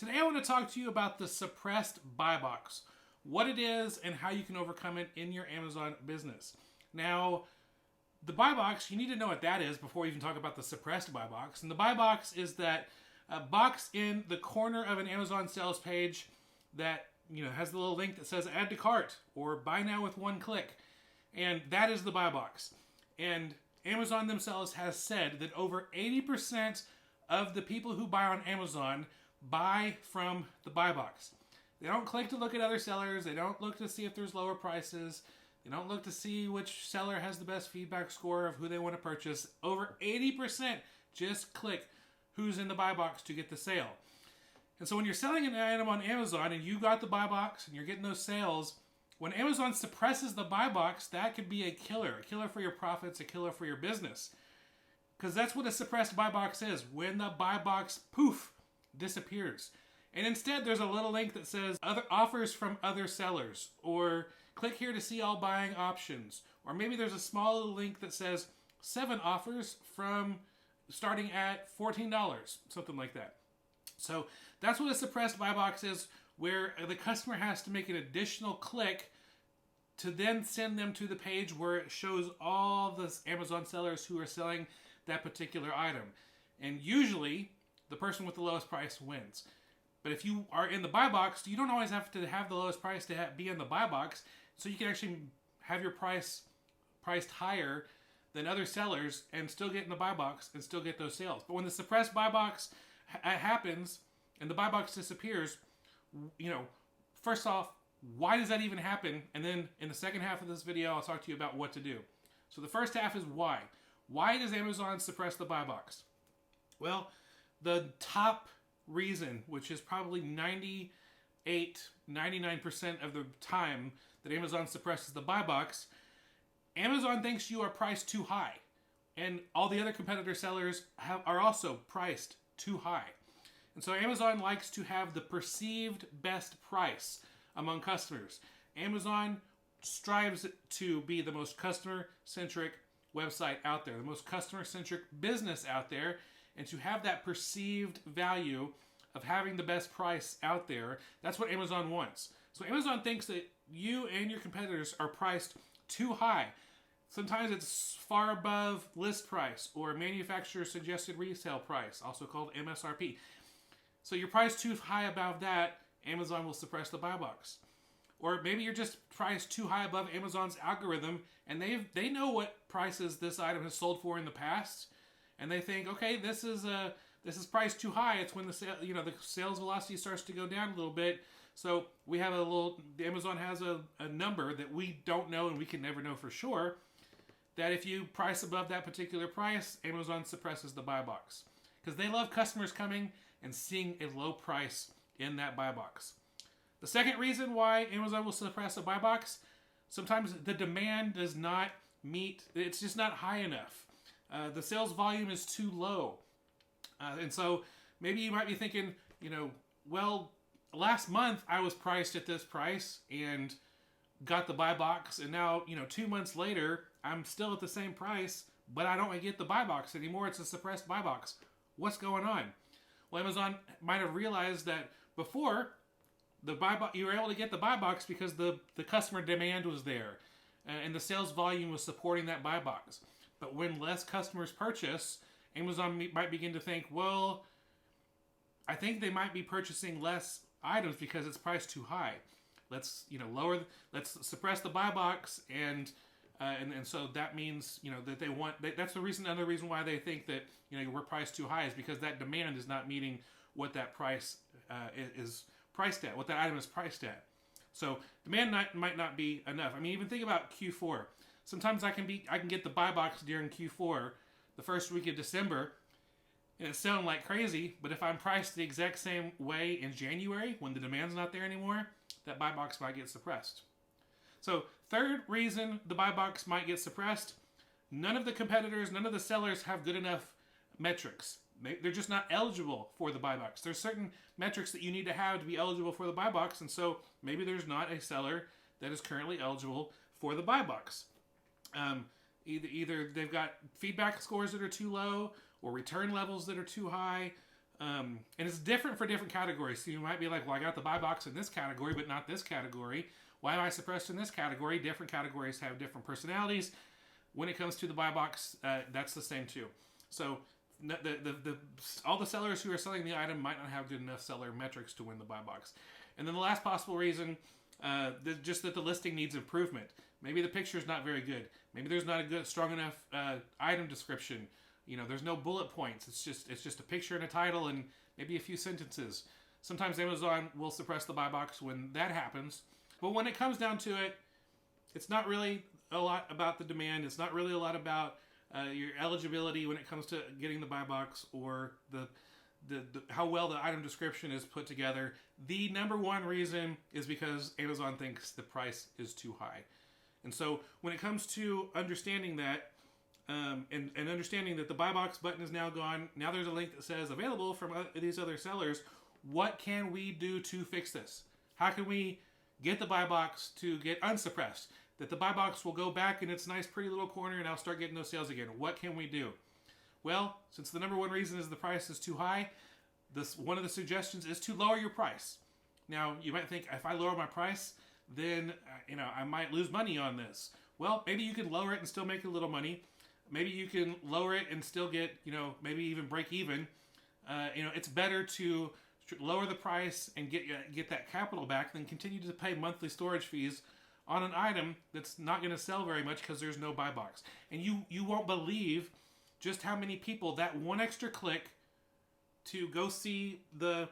Today I want to talk to you about the suppressed buy box, what it is and how you can overcome it in your Amazon business. Now, the buy box, you need to know what that is before you even talk about the suppressed buy box. And the buy box is that box in the corner of an Amazon sales page that has the little link that says add to cart or buy now with one click. And that is the buy box. And Amazon themselves has said that over 80% of the people who buy on Amazon buy from the buy box. They don't click to look at other sellers. They don't look to see if there's lower prices. They don't look to see which seller has the best feedback score of who they want to purchase. Over 80% just click who's in the buy box to get the sale. And so when you're selling an item on Amazon and you got the buy box and you're getting those sales, when Amazon suppresses the buy box, that could be a killer for your profits, a killer for your business. Because that's what a suppressed buy box is. When the buy box, poof, disappears. And instead there's a little link that says other offers from other sellers, or click here to see all buying options, or maybe there's a small little link that says 7 offers from starting at $14, something like that. So that's what a suppressed buy box is, where the customer has to make an additional click to then send them to the page where it shows all the Amazon sellers who are selling that particular item. And usually the person with the lowest price wins. But if you are in the buy box, you don't always have to have the lowest price to be in the buy box. So you can actually have your price priced higher than other sellers and still get in the buy box and still get those sales. But when the suppressed buy box happens and the buy box disappears, first off, why does that even happen? And then in the second half of this video, I'll talk to you about what to do. So the first half is why. Why does Amazon suppress the buy box? Well, the top reason, which is probably 99% of the time that Amazon suppresses the buy box, Amazon thinks you are priced too high. And all the other competitor sellers are also priced too high. And so Amazon likes to have the perceived best price among customers. Amazon strives to be the most customer-centric website out there, the most customer-centric business out there, and to have that perceived value of having the best price out there. That's what Amazon wants. So Amazon thinks that you and your competitors are priced too high. Sometimes it's far above list price or manufacturer suggested resale price, also called MSRP. So you're priced too high above that, Amazon will suppress the buy box. Or maybe you're just priced too high above Amazon's algorithm, and they know what prices this item has sold for in the past, and they think, okay, this is priced too high. It's when the sales velocity starts to go down a little bit. So we have Amazon has a number that we don't know and we can never know for sure, that if you price above that particular price, Amazon suppresses the buy box. Because they love customers coming and seeing a low price in that buy box. The second reason why Amazon will suppress a buy box, sometimes the demand does not meet, it's just not high enough. The sales volume is too low. And so maybe you might be thinking, well, last month I was priced at this price and got the buy box, and now, 2 months later, I'm still at the same price, but I don't get the buy box anymore. It's a suppressed buy box. What's going on? Well, Amazon might have realized that before, you were able to get the buy box because the customer demand was there, and the sales volume was supporting that buy box. But when less customers purchase, Amazon might begin to think, well, I think they might be purchasing less items because it's priced too high. Let's let's suppress the buy box, and so that means that they want. That's another reason why they think that we're priced too high is because that demand is not meeting what that price is priced at, what that item is priced at. So demand might not be enough. I mean, even think about Q4. Sometimes I can get the buy box during Q4, the first week of December, and it's selling like crazy. But if I'm priced the exact same way in January, when the demand's not there anymore, that buy box might get suppressed. So third reason the buy box might get suppressed, none of the competitors, none of the sellers have good enough metrics. They're just not eligible for the buy box. There's certain metrics that you need to have to be eligible for the buy box, and so maybe there's not a seller that is currently eligible for the buy box. Either they've got feedback scores that are too low, or return levels that are too high, And it's different for different categories. So you might be like, well, I got the buy box in this category, but not this category. Why am I suppressed in this category? Different categories have different personalities. When it comes to the buy box, that's the same too. So all the sellers who are selling the item might not have good enough seller metrics to win the buy box. And then the last possible reason, just that the listing needs improvement. Maybe the picture is not very good. Maybe there's not a good, strong enough item description. You know, there's no bullet points. It's just a picture and a title and maybe a few sentences. Sometimes Amazon will suppress the buy box when that happens. But when it comes down to it, it's not really a lot about the demand. It's not really a lot about your eligibility when it comes to getting the buy box or the how well the item description is put together. The number one reason is because Amazon thinks the price is too high. And so when it comes to understanding that, and understanding that the buy box button is now gone, now there's a link that says available from these other sellers. What can we do to fix this? How can we get the buy box to get unsuppressed? That the buy box will go back in its nice pretty little corner and I'll start getting those sales again. What can we do? Well, since the number one reason is the price is too high, one of the suggestions is to lower your price. Now, you might think, if I lower my price, then I might lose money on this. Well, maybe you can lower it and still make a little money. Maybe you can lower it and still get, maybe even break even. It's better to lower the price and get that capital back than continue to pay monthly storage fees on an item that's not going to sell very much because there's no buy box. And you won't believe just how many people that one extra click to go see the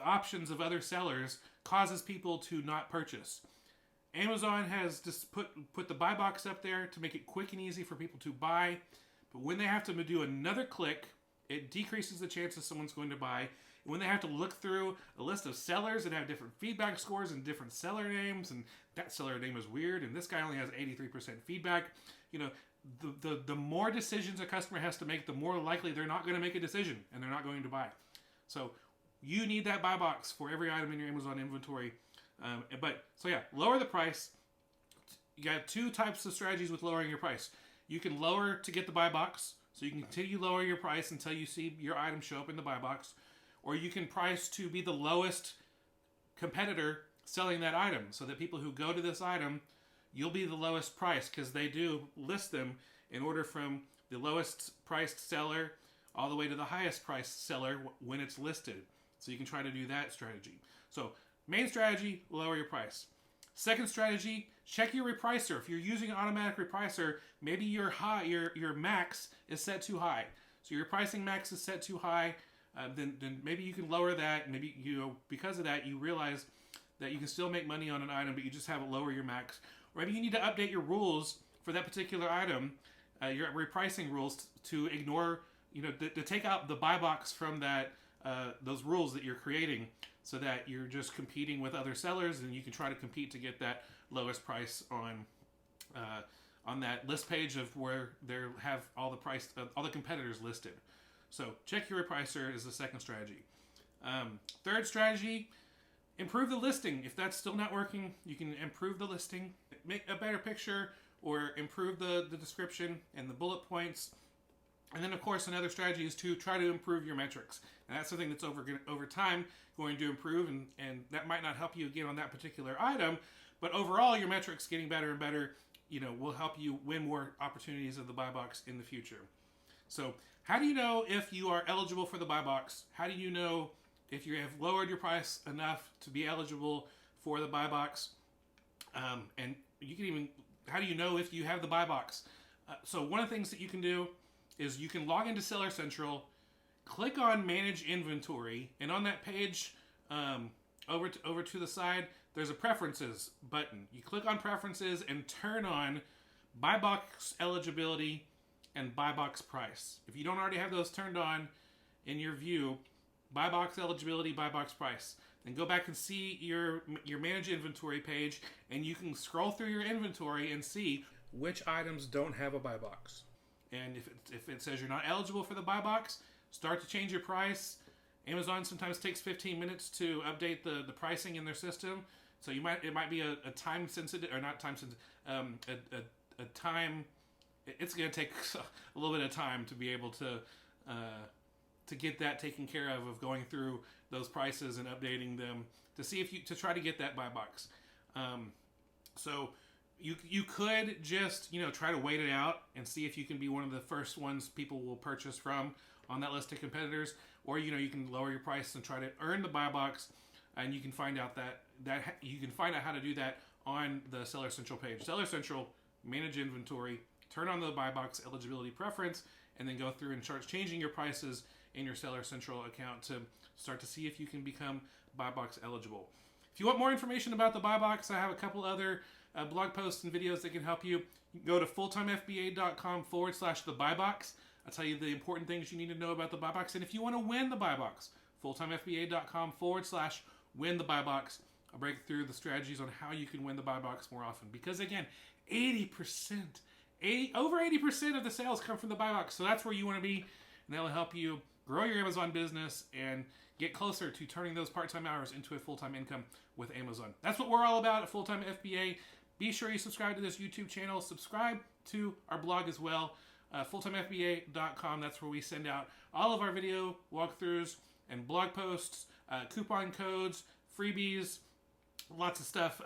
options of other sellers causes people to not purchase. Amazon has just put the buy box up there to make it quick and easy for people to buy. But when they have to do another click, it decreases the chances someone's going to buy. When they have to look through a list of sellers that have different feedback scores and different seller names, and that seller name is weird, and this guy only has 83% feedback, the more decisions a customer has to make, the more likely they're not going to make a decision and they're not going to buy. So you need that buy box for every item in your Amazon inventory. Lower the price. You got two types of strategies with lowering your price. You can lower to get the buy box, so you can continue to lower your price until you see your item show up in the buy box. Or you can price to be the lowest competitor selling that item, so that people who go to this item, you'll be the lowest price, because they do list them in order from the lowest priced seller all the way to the highest priced seller when it's listed. So you can try to do that strategy. So main strategy, lower your price. Second strategy, check your repricer. If you're using an automatic repricer, maybe your max is set too high. So your pricing max is set too high. Then maybe you can lower that. Maybe because of that you realize that you can still make money on an item, but you just have to lower your max. Or maybe you need to update your rules for that particular item, your repricing rules to ignore, to take out the buy box from that those rules that you're creating, so that you're just competing with other sellers, and you can try to compete to get that lowest price on that list page of where they have all the competitors listed. So check your repricer is the second strategy. Third strategy, improve the listing. If that's still not working, you can improve the listing, make a better picture, or improve the description and the bullet points. And then, of course, another strategy is to try to improve your metrics. And that's something that's over time going to improve, and that might not help you again on that particular item, but overall your metrics getting better and better, will help you win more opportunities of the buy box in the future. So how do you know if you are eligible for the buy box? How do you know if you have lowered your price enough to be eligible for the buy box? And you can even, how do you know if you have the buy box? So one of the things that you can do is you can log into Seller Central, click on Manage Inventory, and on that page, over to the side, there's a Preferences button. You click on Preferences and turn on Buy Box Eligibility and Buy Box Price. If you don't already have those turned on in your view, Buy Box Eligibility, Buy Box Price, then go back and see your Manage Inventory page, and you can scroll through your inventory and see which items don't have a buy box. And if it says you're not eligible for the buy box, start to change your price. Amazon sometimes takes 15 minutes to update the pricing in their system. So it might be a time sensitive, or not time sensitive, a time. It's going to take a little bit of time to be able to to get that taken care of going through those prices and updating them to see if you to try to get that buy box. So you could just try to wait it out and see if you can be one of the first ones people will purchase from on that list of competitors, or you can lower your price and try to earn the buy box, and you can find out you can find out how to do that on the Seller Central page. Seller Central, manage inventory, turn on the buy box eligibility preference, and then go through and start changing your prices in your Seller Central account to start to see if you can become buy box eligible. If you want more information about the buy box, I have a couple other blog posts and videos that can help you. You can go to fulltimefba.com/the buy box. I'll tell you the important things you need to know about the buy box. And if you want to win the buy box, fulltimefba.com/win the buy box. I'll break through the strategies on how you can win the buy box more often. Because again, over 80% of the sales come from the buy box. So that's where you want to be. And that'll help you grow your Amazon business and get closer to turning those part-time hours into a full-time income with Amazon. That's what we're all about at Full Time FBA. Be sure you subscribe to this YouTube channel. Subscribe to our blog as well, fulltimefba.com. That's where we send out all of our video walkthroughs and blog posts, coupon codes, freebies, lots of stuff,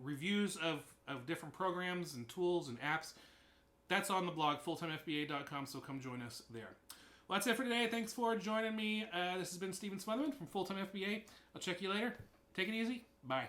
reviews of different programs and tools and apps. That's on the blog, fulltimefba.com, so come join us there. Well, that's it for today. Thanks for joining me. This has been Stephen Smotherman from Full Time FBA. I'll check you later. Take it easy. Bye.